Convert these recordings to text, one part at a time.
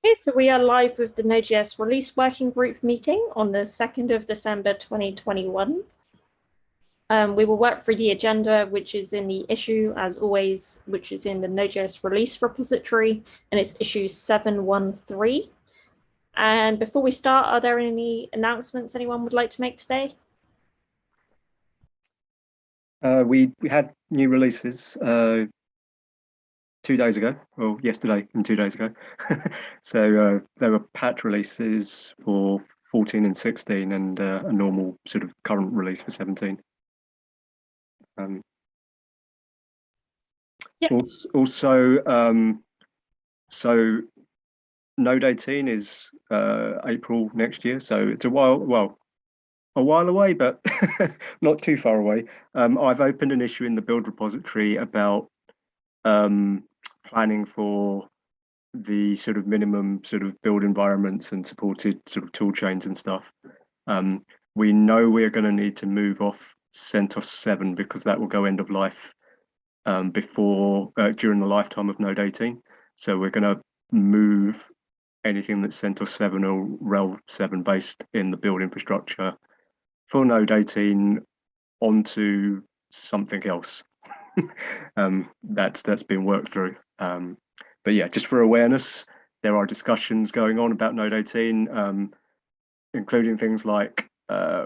Okay, so we are live with the Node.js Release Working Group meeting on the 2nd of December 2021. We will work through the agenda, which is in the issue, as always, which is in the Node.js Release repository, and it's issue 713. And before we start, are there any announcements anyone would like to make today? We had new releases 2 days ago, well, yesterday and 2 days ago. So there were patch releases for 14 and 16 and a normal sort of current release for 17. Yep. Also, so Node 18 is April next year, so it's a while away, but not too far away. I've opened an issue in the build repository about planning for the sort of minimum sort of build environments and supported sort of tool chains and stuff. We know we're going to need to move off CentOS 7 because that will go end of life during the lifetime of Node 18. So we're going to move anything that's CentOS 7 or Rel 7 based in the build infrastructure for Node 18 onto something else. That's been worked through. But yeah, just for awareness, there are discussions going on about Node 18, including things like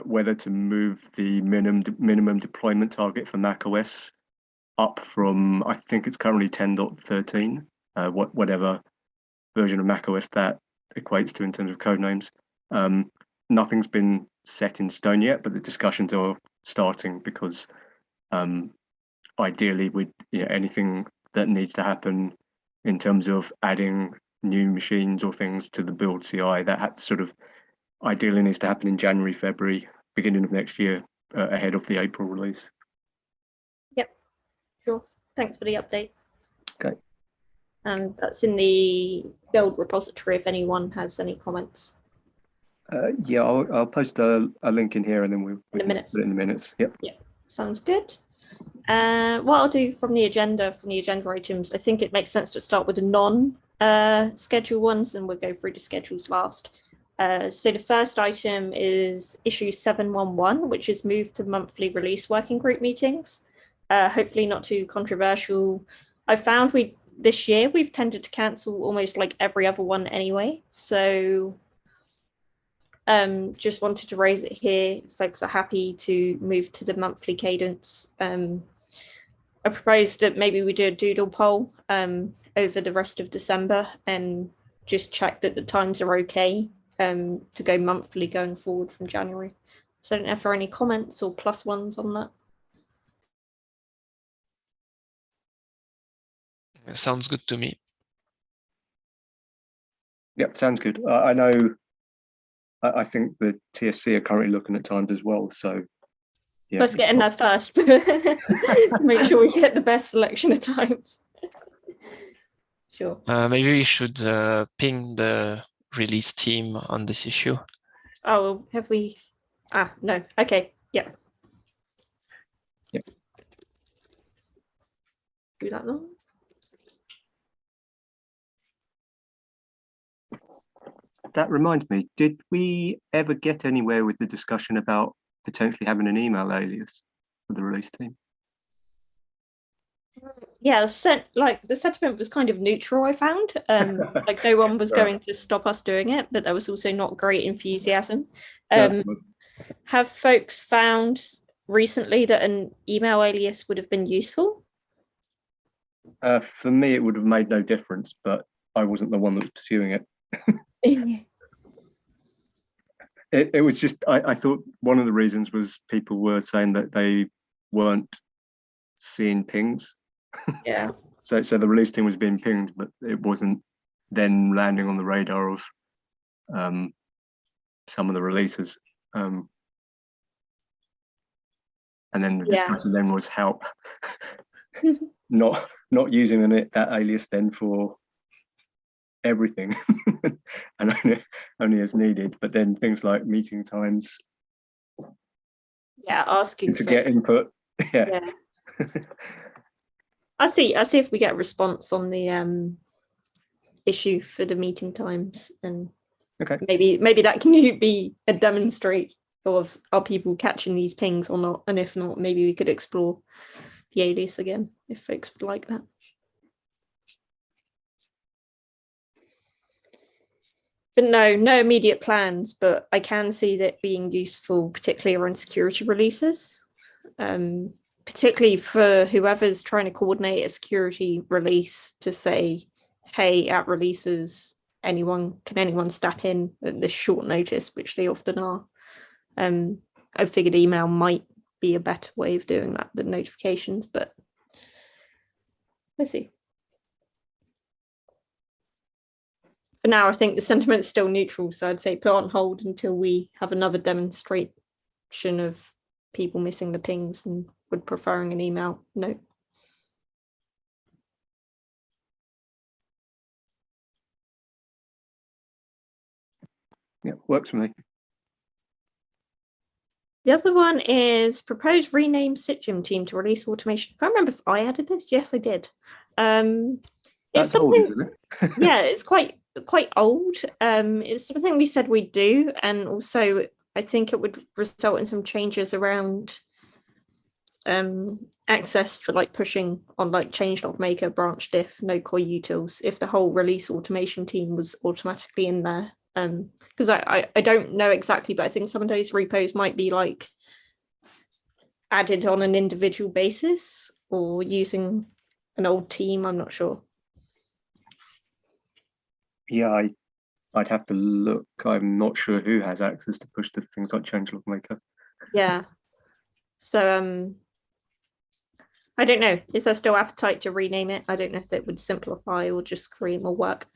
whether to move the minimum deployment target for macOS up from, I think it's currently 10.13, whatever version of macOS that equates to in terms of code names. Nothing's been set in stone yet, but the discussions are starting because ideally, anything that needs to happen in terms of adding new machines or things to the build CI, that sort of ideally needs to happen in January, February, beginning of next year, ahead of the April release. Yep, sure. Thanks for the update. Okay. And that's in the build repository if anyone has any comments. Yeah, I'll post a link in here and then we can put it in the minutes. Yep. Yeah, sounds good. What I'll do from the agenda items, I think it makes sense to start with the non-schedule ones, and we'll go through the schedules last. So the first item is issue 711, which is moved to monthly release working group meetings. Hopefully not too controversial. I found this year we've tended to cancel almost like every other one anyway. So just wanted to raise it here. Folks are happy to move to the monthly cadence. I proposed that maybe we do a doodle poll over the rest of December and just check that the times are okay to go monthly going forward from January. So I don't know if there are any comments or plus ones on that. Sounds good to me. Yep, sounds good. I think the TSC are currently looking at times as well, so yeah. Let's get in there first. Make sure we get the best selection of times. Sure. Maybe we should ping the release team on this issue. Oh, have we? No. Okay. Yep. Yep. Do that now. That reminds me, did we ever get anywhere with the discussion about potentially having an email alias for the release team? Yeah, the sentiment was kind of neutral, I found. Like no one was going to stop us doing it, but there was also not great enthusiasm. Have folks found recently that an email alias would have been useful? For me, it would have made no difference, but I wasn't the one that was pursuing it. It was just, I thought one of the reasons was people were saying that they weren't seeing pings. Yeah. So the release team was being pinged, but it wasn't then landing on the radar of some of the releases. And then the discussion then was how not using that alias then for everything and only as needed, but then things like meeting times, asking to get input. Yeah. I'll see if we get a response on the issue for the meeting times, and Okay. maybe that can be a demonstrate of are people catching these pings or not, and if not, maybe we could explore the alias again if folks would like that. But no immediate plans, but I can see that being useful, particularly around security releases, particularly for whoever's trying to coordinate a security release to say, hey, at releases, can anyone step in at this short notice, which they often are. I figured email might be a better way of doing that than notifications, but we'll see. For now, I think the sentiment's still neutral, so I'd say put on hold until we have another demonstration of people missing the pings and would preferring an email note. Yeah, works for me. The other one is proposed rename Cjslexa team to release automation. I can't remember if I added this. Yes, I did. It's That's old, something, isn't it? yeah, it's quite old. It's something we said we'd do, and also I think it would result in some changes around access for like pushing on like ChangeLockMaker, branch diff, no core utils, if the whole release automation team was automatically in there. Because I don't know exactly, but I think some of those repos might be like added on an individual basis or using an old team. I'm not sure. Yeah, I'd have to look. I'm not sure who has access to push to things like ChangeLockMaker. Yeah. So I don't know. Is there still appetite to rename it? I don't know if it would simplify or just create more work.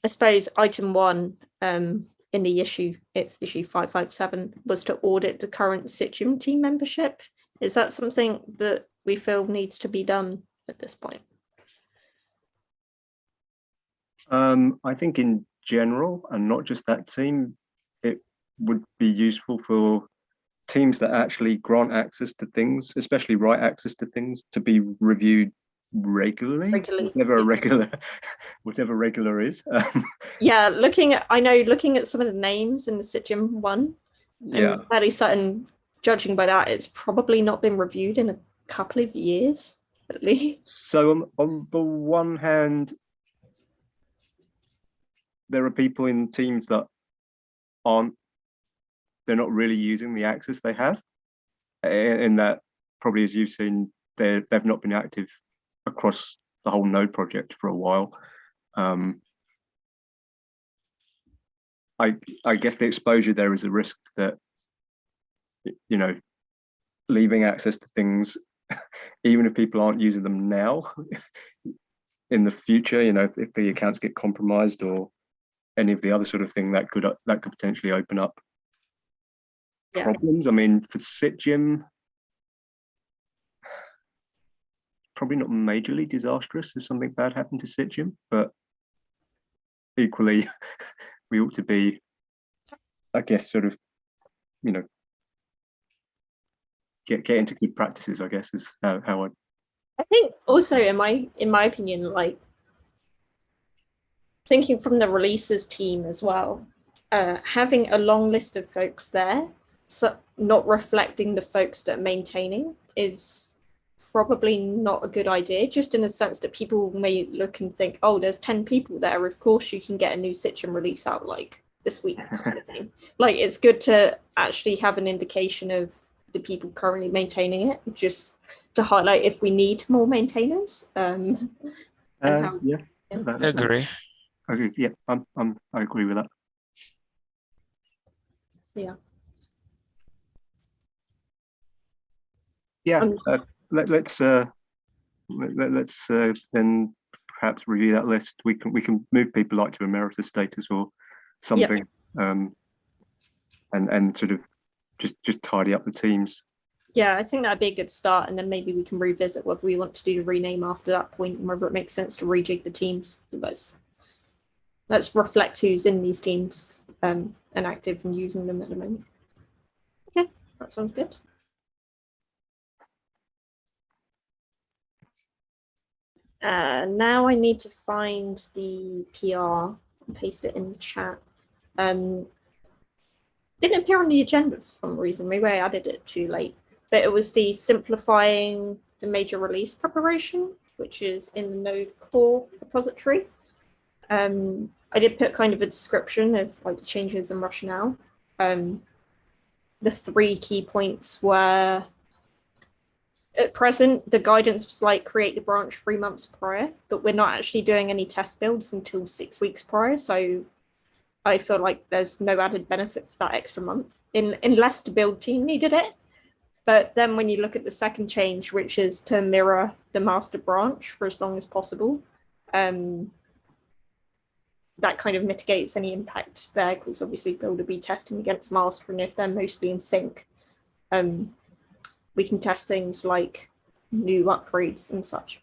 I suppose item 1 in the issue, it's issue 557, was to audit the current Cjslexa team membership. Is that something that we feel needs to be done at this point? I think in general, and not just that team, it would be useful for teams that actually grant access to things, especially write access to things, to be reviewed regularly. Whatever regular is. Yeah, I know looking at some of the names in the Cjslexa one, yeah, I'm fairly certain, judging by that, it's probably not been reviewed in a couple of years at least. So on the one hand, there are people in teams that they're not really using the access they have, in that probably, as you've seen, they've not been active across the whole Node project for a while. I guess the exposure there is a risk that, you know, leaving access to things, even if people aren't using them now, in the future, you know, if the accounts get compromised or any of the other sort of thing that could potentially open up problems. I mean, for Cjslexa, probably not majorly disastrous if something bad happened to Cjslexa, but equally, we ought to be, I guess, sort of, you know, get into good practices, I guess, is how I think also in my opinion, like thinking from the releases team as well, having a long list of folks there, so not reflecting the folks that are maintaining, is probably not a good idea, just in the sense that people may look and think, oh, there's 10 people there, of course you can get a new Cjslexa release out like this week kind of thing. Like, it's good to actually have an indication of the people currently maintaining it, just to highlight if we need more maintainers. I agree. Okay, yeah, I agree with that. So, yeah. Let's then perhaps review that list. We can move people like to emeritus status or something, and sort of just tidy up the teams. Yeah, I think that'd be a good start, and then maybe we can revisit whether we want to do the rename after that point, and whether it makes sense to rejig the teams. Let's reflect who's in these teams and active and using them at the moment. Okay, that sounds good. Now I need to find the PR and paste it in the chat. Didn't appear on the agenda for some reason. Maybe I added it too late. But it was the simplifying the major release preparation, which is in the Node core repository. I did put kind of a description of like the changes and rationale. The 3 key points were, at present, the guidance was like create the branch 3 months prior, but we're not actually doing any test builds until 6 weeks prior. So I feel like there's no added benefit for that extra month unless the build team needed it. But then when you look at the second change, which is to mirror the master branch for as long as possible, that kind of mitigates any impact there, because obviously build will be testing against master, and if they're mostly in sync, we can test things like new upgrades and such.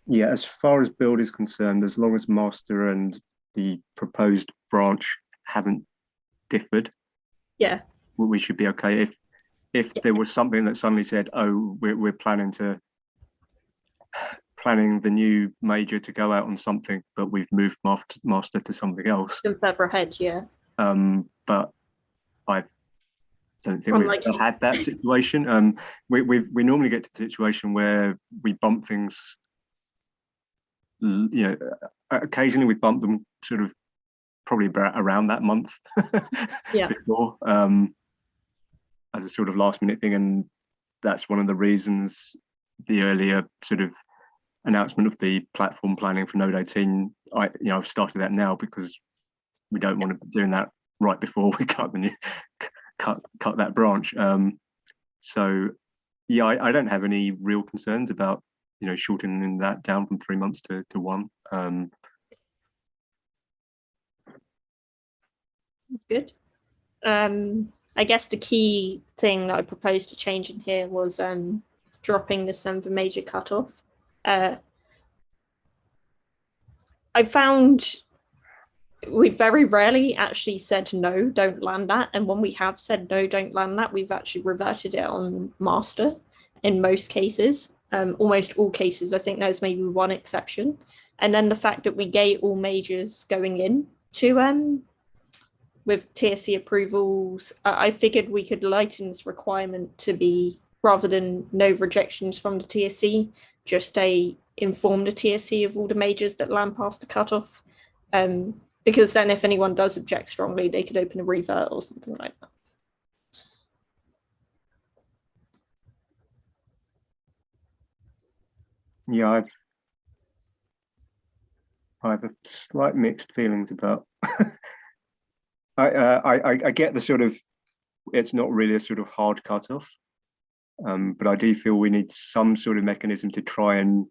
Yeah, as far as build is concerned, as long as master and the proposed branch haven't differed, yeah, we should be okay. If there was something that suddenly said, oh, we're planning the new major to go out on something, but we've moved master to something else. Further ahead, yeah. But I don't think we've ever had that situation. We normally get to the situation where we bump things. You know, occasionally we bump them sort of probably around that month before, as a sort of last minute thing, and that's one of the reasons the earlier sort of announcement of the platform planning for Node 18. I've started that now because we don't want to be doing that right before we cut that branch. So yeah, I don't have any real concerns about shortening that down from 3 months to 1. Good. I guess the key thing that I proposed to change in here was dropping the Semver major cutoff. I found we very rarely actually said no, don't land that. And when we have said no, don't land that, we've actually reverted it on master in most cases, almost all cases. I think there's maybe one exception. And then the fact that we gate all majors going in to with TSC approvals, I figured we could lighten this requirement to be, rather than no rejections from the TSC, just inform the TSC of all the majors that land past the cutoff. Because then if anyone does object strongly, they could open a revert or something like that. Yeah, I have a slight mixed feelings about. I get the sort of, it's not really a sort of hard cutoff, but I do feel we need some sort of mechanism to try and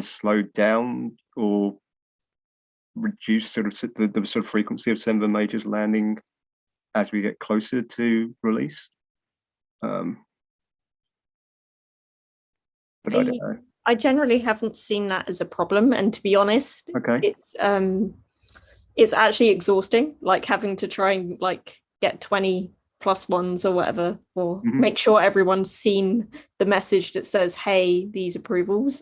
slow down or reduce sort of the sort of frequency of Semver majors landing as we get closer to release. But I don't know. I generally haven't seen that as a problem, and to be honest, it's actually exhausting, like having to try and like get 20 plus ones or whatever, or make sure everyone's seen the message that says, hey, these approvals.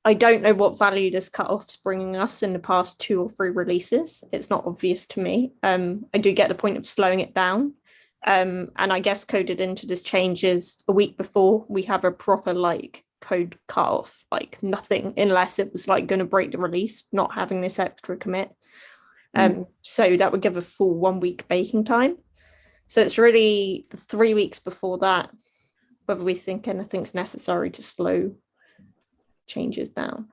I don't know what value this cutoff's bringing us in the past 2 or 3 releases. It's not obvious to me. I do get the point of slowing it down. And I guess coded into this change is a week before we have a proper like code cutoff, like nothing, unless it was like going to break the release, not having this extra commit. So that would give a full 1 week baking time. So it's really the 3 weeks before that, whether we think anything's necessary to slow changes down.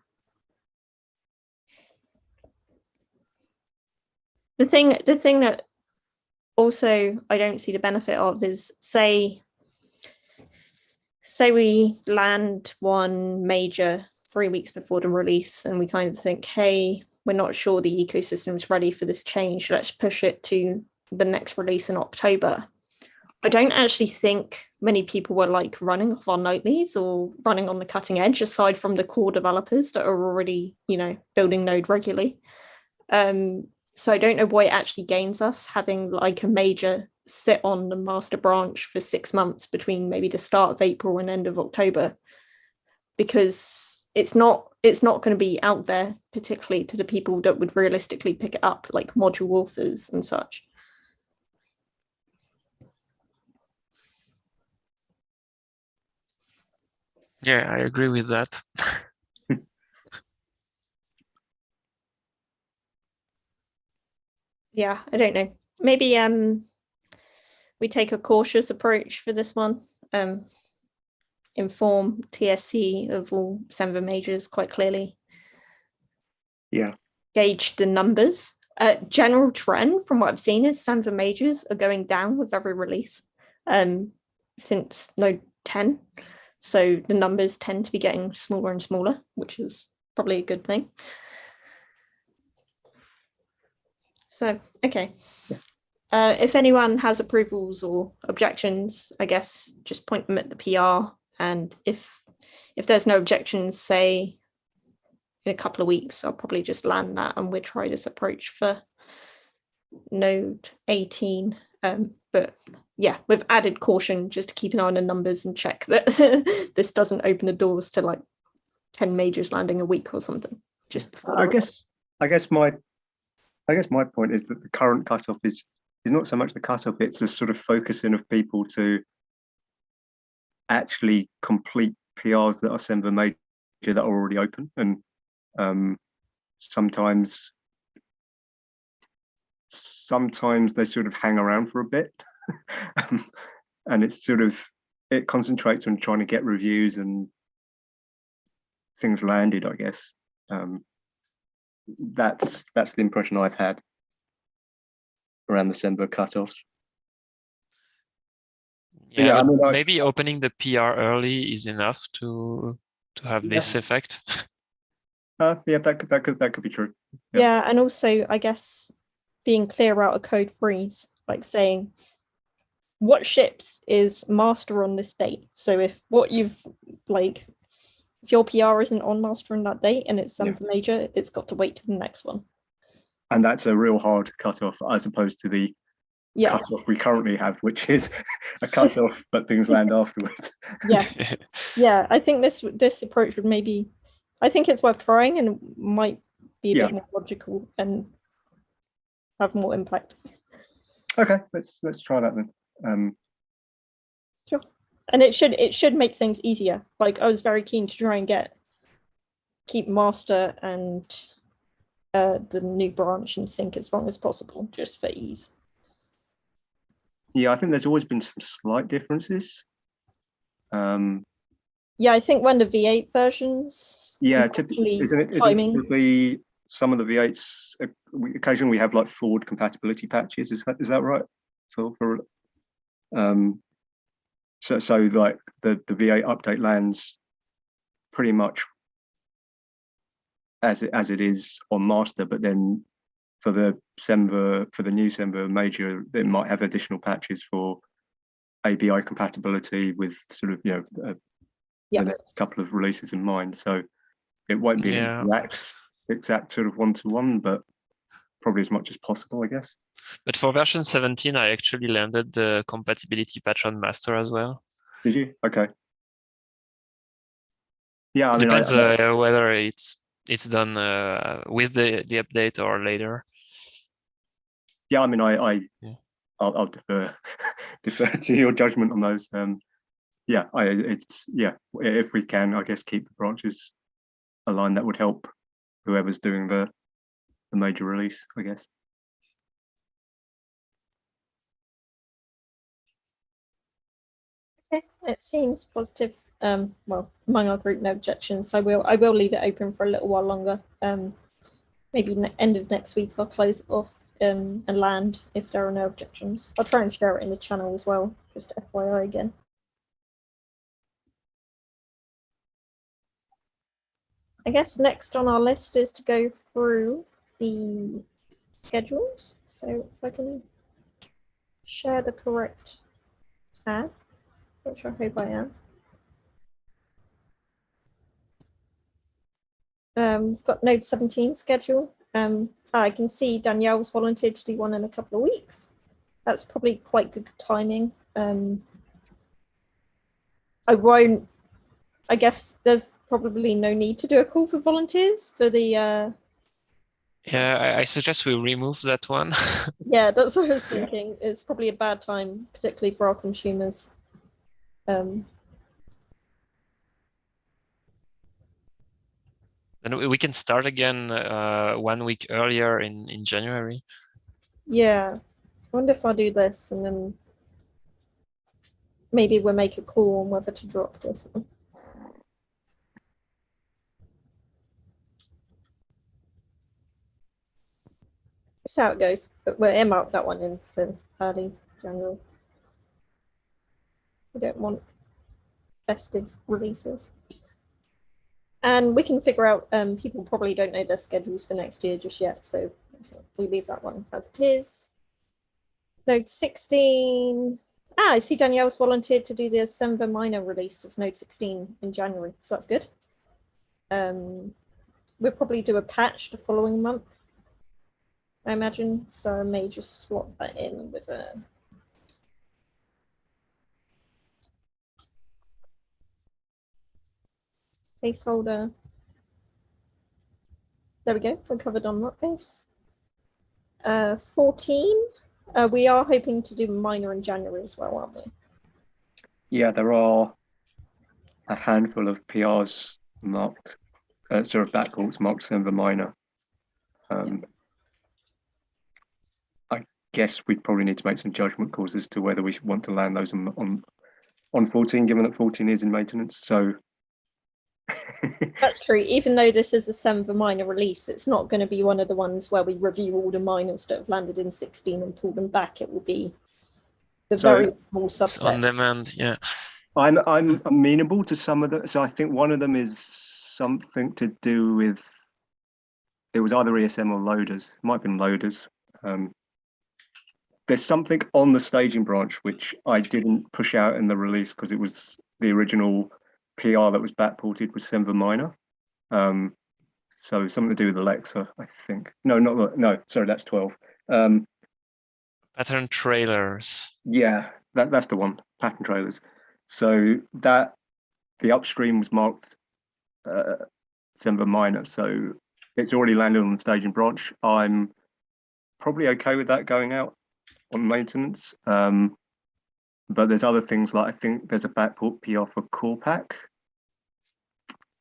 The thing that also I don't see the benefit of is say we land one major 3 weeks before the release and we kind of think, hey, we're not sure the ecosystem's ready for this change, let's push it to the next release in October. I don't actually think many people were like running off our Nodejs or running on the cutting edge, aside from the core developers that are already, building Node regularly. So I don't know why it actually gains us having like a major sit on the master branch for 6 months between maybe the start of April and end of October, because it's not going to be out there, particularly to the people that would realistically pick it up, like module authors and such. Yeah, I agree with that. Yeah, I don't know. Maybe we take a cautious approach for this one. Inform TSC of all Semver majors quite clearly. Yeah. Gauge the numbers. General trend from what I've seen is Semver majors are going down with every release since Node 10. So the numbers tend to be getting smaller and smaller, which is probably a good thing. So, okay. Yeah. If anyone has approvals or objections, I guess just point them at the PR. And if there's no objections, say in a couple of weeks, I'll probably just land that and we'll try this approach for Node 18. But yeah, with added caution, just to keep an eye on the numbers and check that this doesn't open the doors to like 10 majors landing a week or something. Just before I guess my point is that the current cutoff is not so much the cutoff, it's a sort of focusing of people to actually complete PRs that are Semver major that are already open. And sometimes they sort of hang around for a bit. And it's sort of, it concentrates on trying to get reviews and things landed, I guess. That's the impression I've had around the Semver cutoffs. Yeah, I mean, maybe opening the PR early is enough to have this effect. Yeah, that could be true. Yeah, and also I guess being clear about a code freeze, like saying what ships is master on this date. So if your PR isn't on master on that date and it's Semver major, it's got to wait to the next one. And that's a real hard cutoff as opposed to the cutoff we currently have, which is a cutoff, but things land afterwards. Yeah. I think this approach would maybe, I think it's worth trying and might be a bit more logical and have more impact. Okay, let's try that then. Sure. And it should make things easier. Like I was very keen to try and keep master and the new branch in sync as long as possible, just for ease. Yeah, I think there's always been some slight differences. Yeah, I think when the V8 versions. Yeah, isn't it typically some of the V8s? Occasionally we have like forward compatibility patches. Is that right? So like the V8 update lands pretty much as it is on master, but then for the new Semver major, they might have additional patches for ABI compatibility with sort of the next couple of releases in mind. So it won't be an exact sort of 1-to-1, but probably as much as possible, I guess. But for version 17, I actually landed the compatibility patch on master as well. Did you? Okay. Yeah, I mean, depends whether it's done with the update or later. Yeah, I mean, I'll defer to your judgment on those. If we can, I guess keep the branches aligned. That would help whoever's doing the major release, I guess. Okay, it seems positive. Well, among our group, no objections. So I will leave it open for a little while longer. Maybe end of next week I'll close it off and land if there are no objections. I'll try and share it in the channel as well, just FYI again. I guess next on our list is to go through the schedules. So if I can share the correct tab, which I hope I am. We've got Node 17 schedule. I can see Danielle's volunteered to do one in a couple of weeks. That's probably quite good timing. I guess there's probably no need to do a call for volunteers for the. Yeah, I suggest we remove that one. Yeah, that's what I was thinking. It's probably a bad time, particularly for our consumers. Then we can start again 1 week earlier in January. Yeah, I wonder if I do this and then maybe we'll make a call on whether to drop this one. That's how it goes, but we'll earmark that one in for early January. We don't want festive releases. And we can figure out, people probably don't know their schedules for next year just yet, so we leave that one as it is. Node 16. I see Danielle's volunteered to do the Semver minor release of Node 16 in January, so that's good. We'll probably do a patch the following month, I imagine, so I may just slot that in with a placeholder. There we go, we're covered on that base. 14, we are hoping to do minor in January as well, aren't we? Yeah, there are a handful of PRs marked, backports marked Semver minor. I guess we'd probably need to make some judgment calls as to whether we should want to land those on 14, given that 14 is in maintenance. So that's true. Even though this is a Semver minor release, it's not going to be one of the ones where we review all the minors that have landed in 16 and pull them back. It will be the very small subset. On demand, yeah. I'm amenable to some of them. So I think one of them is something to do with, it was either ESM or loaders. It might have been loaders. There's something on the staging branch which I didn't push out in the release because it was the original PR that was backported with Semver minor. So something to do with Alexa, I think. No, sorry, that's 12. Pattern trailers. Yeah, that's the one, pattern trailers. So that the upstream was marked Semver minor, so it's already landed on the staging branch. I'm probably okay with that going out on maintenance. But there's other things like, I think there's a backport PR for core pack,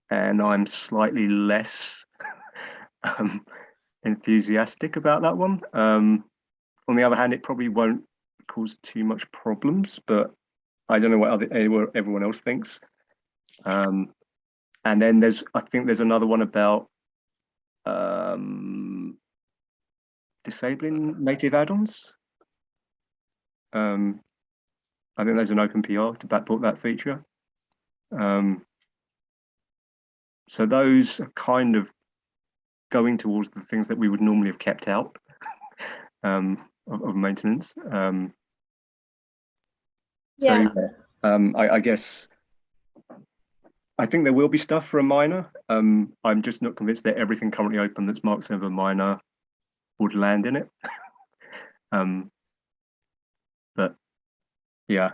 and I'm slightly less enthusiastic about that one. On the other hand, it probably won't cause too much problems, but I don't know what everyone else thinks. And then I think there's another one about disabling native add-ons. I think there's an open PR to backport that feature. So those are kind of going towards the things that we would normally have kept out of maintenance. I guess I think there will be stuff for a minor. I'm just not convinced that everything currently open that's marked Semver minor would land in it. But yeah,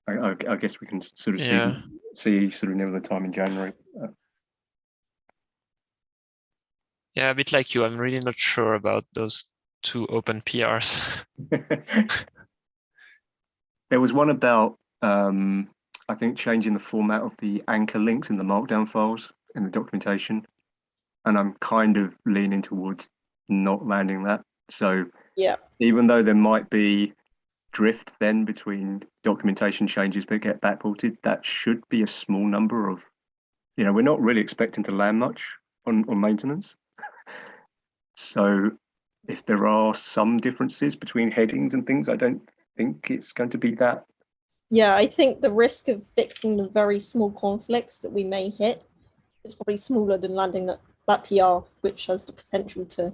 I guess we can sort of see sort of near the time in January. Yeah, a bit like you. I'm really not sure about those 2 open PRs. There was one about, I think, changing the format of the anchor links in the markdown files in the documentation. And I'm kind of leaning towards not landing that. So yeah, even though there might be drift then between documentation changes that get backported, that should be a small number of, we're not really expecting to land much on maintenance. So if there are some differences between headings and things, I don't think it's going to be that. Yeah, I think the risk of fixing the very small conflicts that we may hit is probably smaller than landing that PR, which has the potential to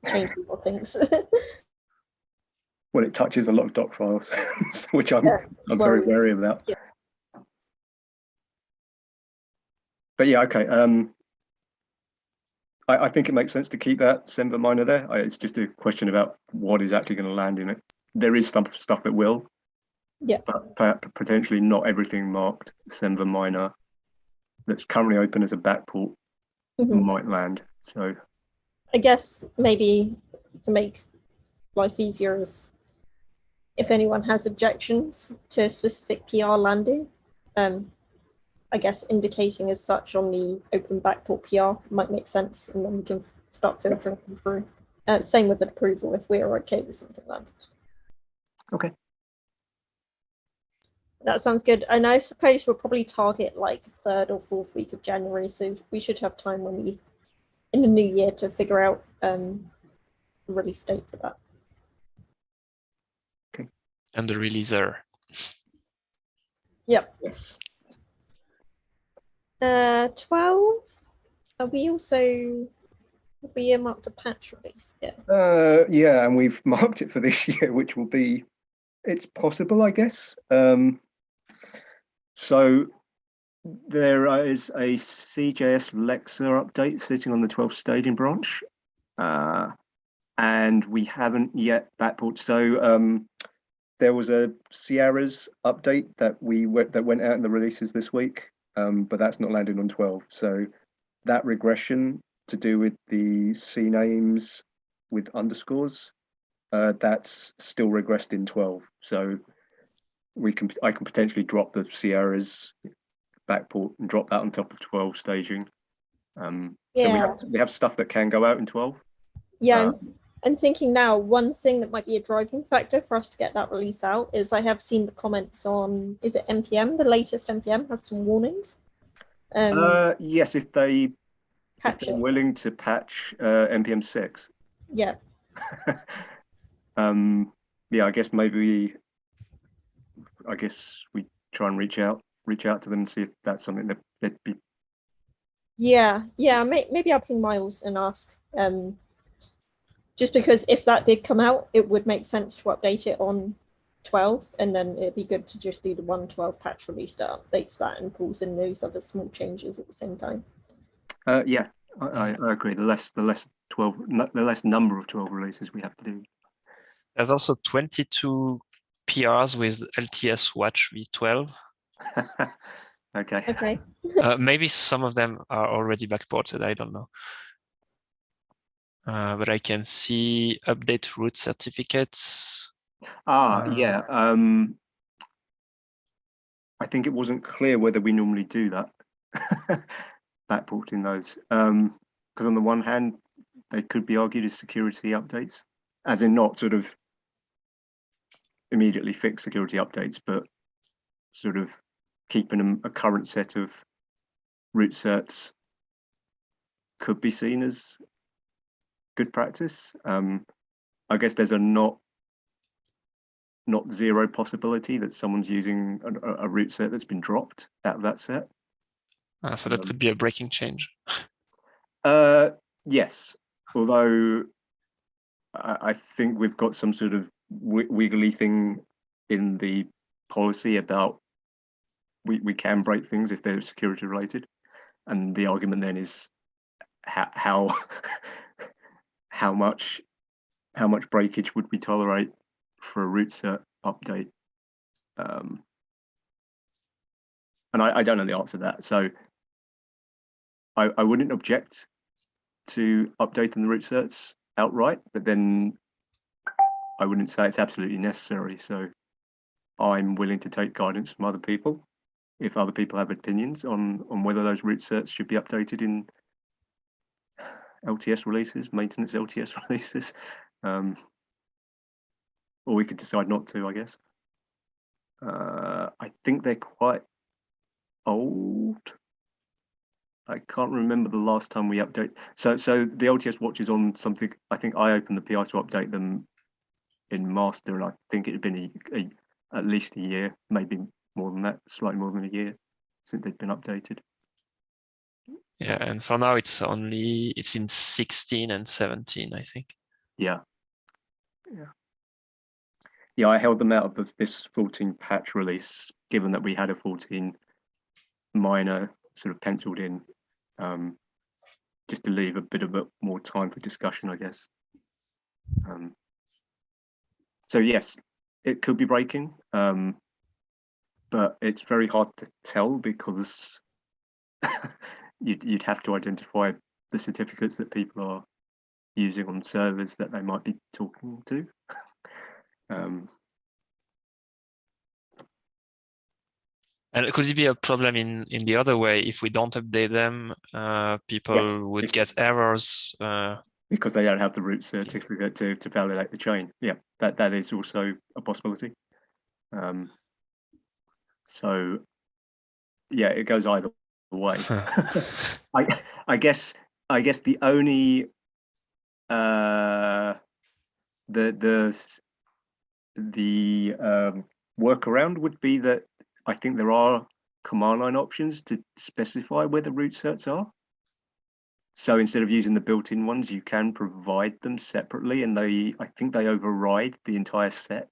change more things. Well, it touches a lot of doc files, which I'm very wary about. Yeah. But yeah, okay. I think it makes sense to keep that Semver minor there. It's just a question about what is actually going to land in it. There is some stuff that will, Yeah, but potentially not everything marked Semver minor that's currently open as a backport might land. So I guess maybe to make life easier is if anyone has objections to a specific PR landing, I guess indicating as such on the open backport PR might make sense, and then we can start filtering them through. Same with an approval if we're okay with something landed. Okay. That sounds good. And I suppose we'll probably target like 3rd or 4th week of January, so we should have time when we, in the new year, to figure out the release date for that. Okay. And the releaser. Yep. Yes. 12. Have we earmarked a patch release? Yeah. Yeah, and we've marked it for this year, which will be, it's possible, I guess. So there is a Cjslexa update sitting on the 12th staging branch, and we haven't yet backport. So there was a Sierra's update that went out in the releases this week, but that's not landed on 12. So that regression to do with the C names with underscores, that's still regressed in 12. So I can potentially drop the Sierra's backport and drop that on top of 12 staging. Yeah. So we have stuff that can go out in 12. Yeah, and thinking now, one thing that might be a driving factor for us to get that release out is I have seen the comments on, is it NPM? The latest NPM has some warnings. Yes, if they're Patch it. willing to patch NPM6. Yeah. Yeah, I guess maybe we try and reach out to them and see if that's something that they'd be. Yeah, maybe I'll ping Miles and ask. Just because if that did come out, it would make sense to update it on 12, and then it'd be good to just do the 1.12 patch release that updates that and pulls in those other small changes at the same time. Yeah, I agree. The less number of 12 releases we have to do. There's also 22 PRs with LGS Watch V12. Okay. Maybe some of them are already backported, I don't know. But I can see update root certificates. Yeah. I think it wasn't clear whether we normally do that, backporting those. Because on the one hand, they could be argued as security updates, as in not sort of immediately fix security updates, but sort of keeping a current set of root certs could be seen as good practice. I guess there's a not zero possibility that someone's using a root set that's been dropped out of that set. So that could be a breaking change. Yes, although I think we've got some sort of wiggly thing in the policy about we can break things if they're security related, and the argument then is how much breakage would we tolerate for a root cert update, and I don't know the answer to that, so I wouldn't object to updating the root certs outright, but then I wouldn't say it's absolutely necessary. So I'm willing to take guidance from other people if other people have opinions on whether those root certs should be updated in LTS releases, maintenance LTS releases, or we could decide not to, I guess. I think they're quite old. I can't remember the last time we update. So the LTS watch is on something. I think I opened the PI to update them in master, and I think it had been at least a year, maybe more than that, slightly more than a year since they've been updated. Yeah, and for now it's in 16 and 17, I think. Yeah. I held them out of this 14 patch release, given that we had a 14 minor sort of penciled in. just to leave a bit of more time for discussion, I guess. So yes, it could be breaking, but it's very hard to tell because you'd have to identify the certificates that people are using on servers that they might be talking to. And could it be a problem in the other way? If we don't update them, people would get errors. Because they don't have the root certificate to validate the chain. Yeah, that is also a possibility. So yeah, it goes either way. I guess the only the workaround would be that I think there are command line options to specify where the root certs are. So instead of using the built-in ones, you can provide them separately, and I think they override the entire set.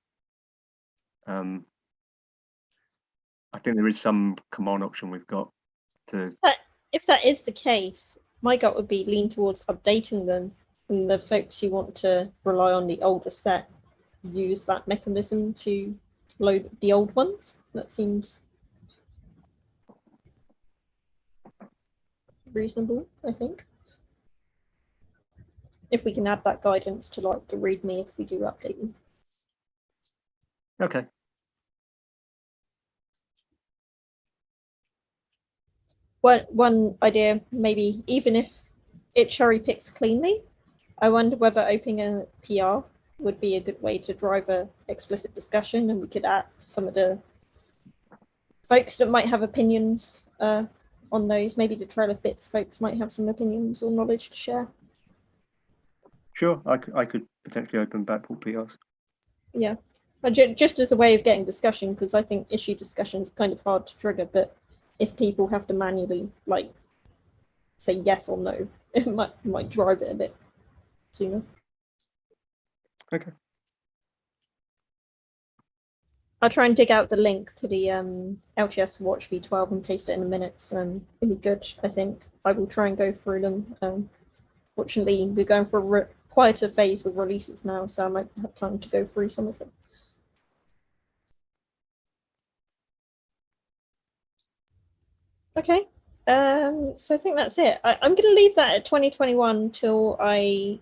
I think there is some command option we've got to. If that is the case, my gut would be lean towards updating them, and the folks who want to rely on the older set use that mechanism to load the old ones. That seems reasonable, I think. If we can add that guidance to like the README if we do update them. Okay. One idea, maybe even if it cherry picks cleanly, I wonder whether opening a PR would be a good way to drive a explicit discussion, and we could add some of the folks that might have opinions on those. Maybe the Trail of Bits folks might have some opinions or knowledge to share. Sure, I could potentially open backport PRs. Yeah, just as a way of getting discussion, because I think issue discussion is kind of hard to trigger, but if people have to manually like say yes or no, it might drive it a bit sooner. Okay. I'll try and dig out the link to the LGS Watch V12 and paste it in a minute. It'll be good, I think. I will try and go through them. Fortunately, we're going for a quieter phase with releases now, so I might have time to go through some of them. Okay, so I think that's it. I'm going to leave that at 2021 till I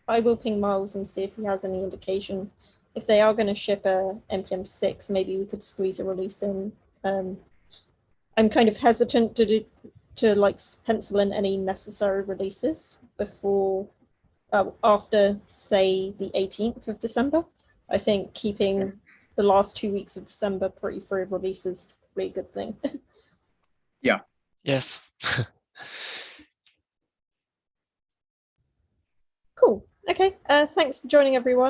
will ping Miles and see if he has any indication. If they are going to ship a NPM 6, maybe we could squeeze a release in. I'm kind of hesitant to like pencil in any necessary releases before, after say the 18th of December. I think keeping the last 2 weeks of December pretty free of releases is probably a good thing. Yeah. Yes. Cool. Okay. Thanks for joining, everyone.